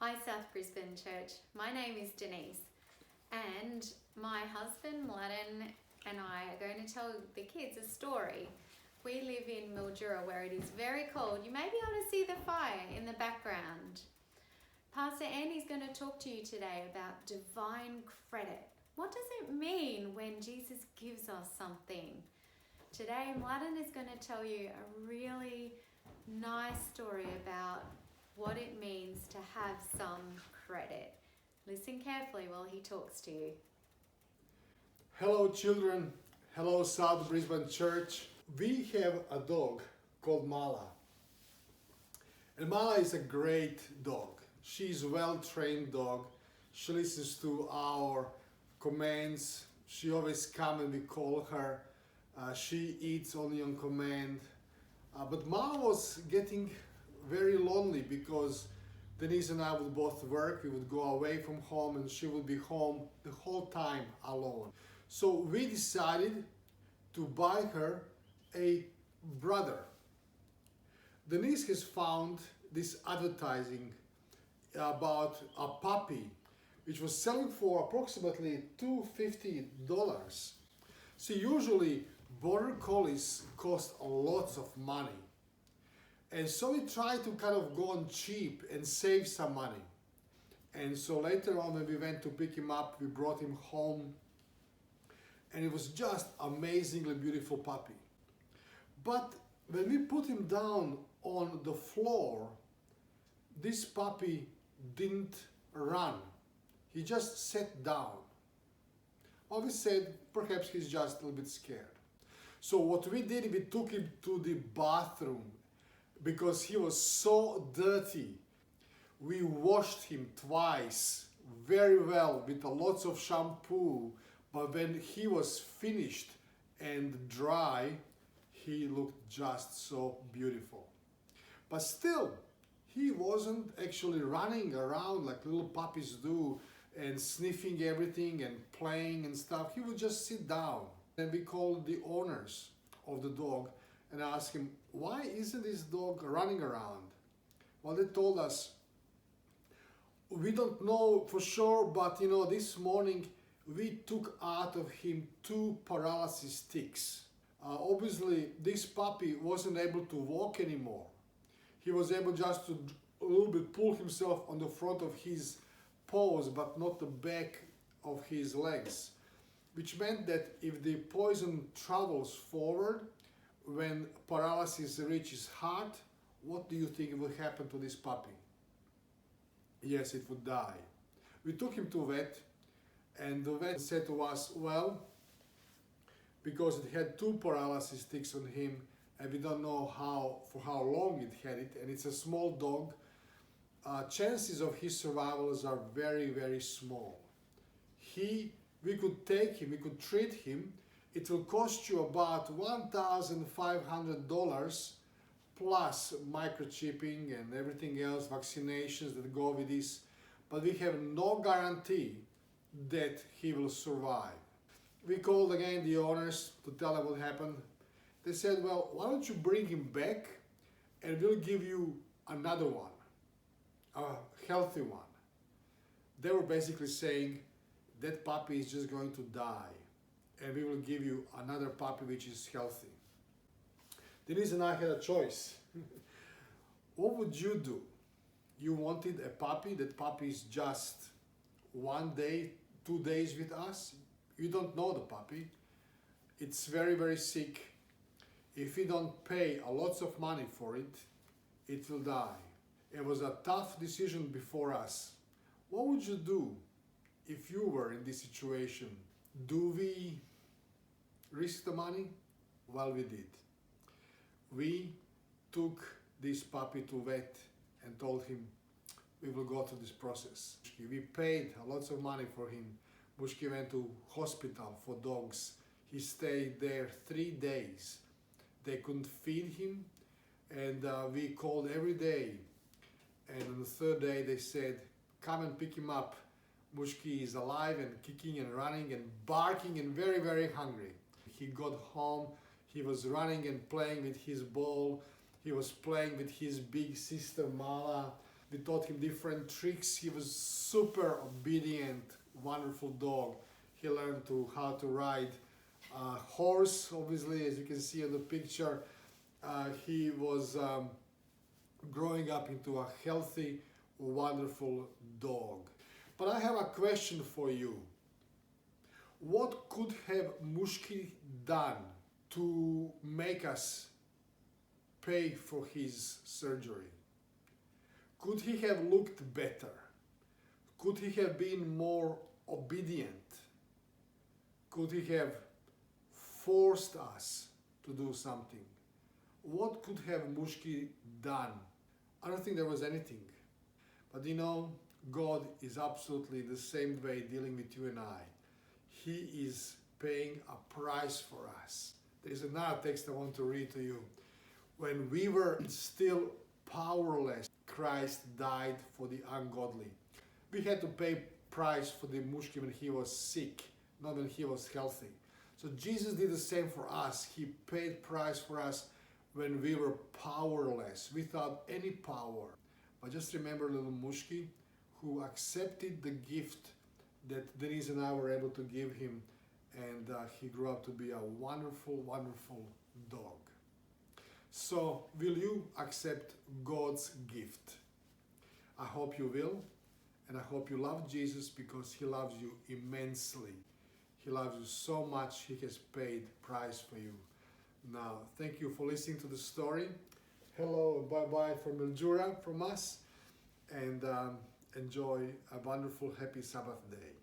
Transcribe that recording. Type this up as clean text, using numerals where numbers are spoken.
Hi South Brisbane Church, my name is Denise and my husband Mladen and I are going to tell the kids a story. We live in Mildura where it is very cold. You may be able to see the fire in the background. Pastor Andy's going to talk to you today about divine credit. What does it mean when Jesus gives us something? Today Mladen is going to tell you a really nice story about what it means to have some credit. Listen carefully while he talks to you. Hello children, hello South Brisbane Church. We have a dog called Mala. And Mala is a great dog. She's a well-trained dog. She listens to our commands. She always comes and we call her. She eats only on command. But Mala was getting very lonely because Denise and I would both work. We would go away from home and she would be home the whole time alone. So we decided to buy her a brother. Denise has found this advertising about a puppy which was selling for approximately $250. See, usually border collies cost a lot of money. And so we tried to kind of go on cheap and save some money. And so later on when we went to pick him up, we brought him home. And it was just amazingly beautiful puppy. But when we put him down on the floor, this puppy didn't run. He just sat down. Well, we said perhaps he's just a little bit scared. So what we did, we took him to the bathroom because he was so dirty. We washed him twice very well with a lots of shampoo, but when he was finished and dry, he looked just so beautiful. But still, he wasn't actually running around like little puppies do and sniffing everything and playing and stuff. He would just sit down. And we called the owners of the dog and asked him, why isn't this dog running around? Well, they told us, we don't know for sure, but this morning we took out of him 2 paralysis sticks. Obviously, this puppy wasn't able to walk anymore. He was able just to a little bit pull himself on the front of his paws, but not the back of his legs, which meant that if the poison travels forward, when paralysis reaches heart, what do you think will happen to this puppy? Yes, it would die. We took him to vet, and the vet said to us, well, because it had 2 paralysis sticks on him, and we don't know for how long it had it, and it's a small dog, chances of his survivals are very, very small. We could take him, we could treat him. It will cost you about $1,500 plus microchipping and everything else, vaccinations that go with this. But we have no guarantee that he will survive. We called again the owners to tell them what happened. They said, well, why don't you bring him back and we'll give you another one, a healthy one. They were basically saying that puppy is just going to die and we will give you another puppy which is healthy. Denise and I had a choice. What would you do? You wanted a puppy, that puppy is just 1 day, 2 days with us. You don't know the puppy. It's very, very sick. If we don't pay a lots of money for it, it will die. It was a tough decision before us. What would you do if you were in this situation? Do we risk the money? Well, we did. We took this puppy to vet and told him we will go through this process. We paid lots of money for him. Mushki went to hospital for dogs. He stayed there 3 days. They couldn't feed him, and we called every day. And on the 3rd day they said, come and pick him up. Mushki is alive and kicking and running and barking and very, very hungry. He got home, he was running and playing with his ball. He was playing with his big sister Mala. We taught him different tricks. He was super obedient, wonderful dog. He learned how to ride a horse, obviously, as you can see in the picture. He was growing up into a healthy, wonderful dog. But I have a question for you. What could have Mushki done to make us pay for his surgery? Could he have looked better? Could he have been more obedient? Could he have forced us to do something? What could have Mushki done? I don't think there was anything. But you know, God is absolutely the same way dealing with you and I. He is paying a price for us. There's another text I want to read to you. When we were still powerless, Christ died for the ungodly. We had to pay price for the Mushki when he was sick, not when he was healthy. So Jesus did the same for us. He paid price for us when we were powerless, without any power. But just remember little Mushki, who accepted the gift that Denise and I were able to give him, and he grew up to be a wonderful, wonderful dog. So, will you accept God's gift? I hope you will, and I hope you love Jesus because he loves you immensely. He loves you so much, he has paid price for you. Now, thank you for listening to the story. Hello, bye-bye from Mildura, from us, and enjoy a wonderful, happy Sabbath day.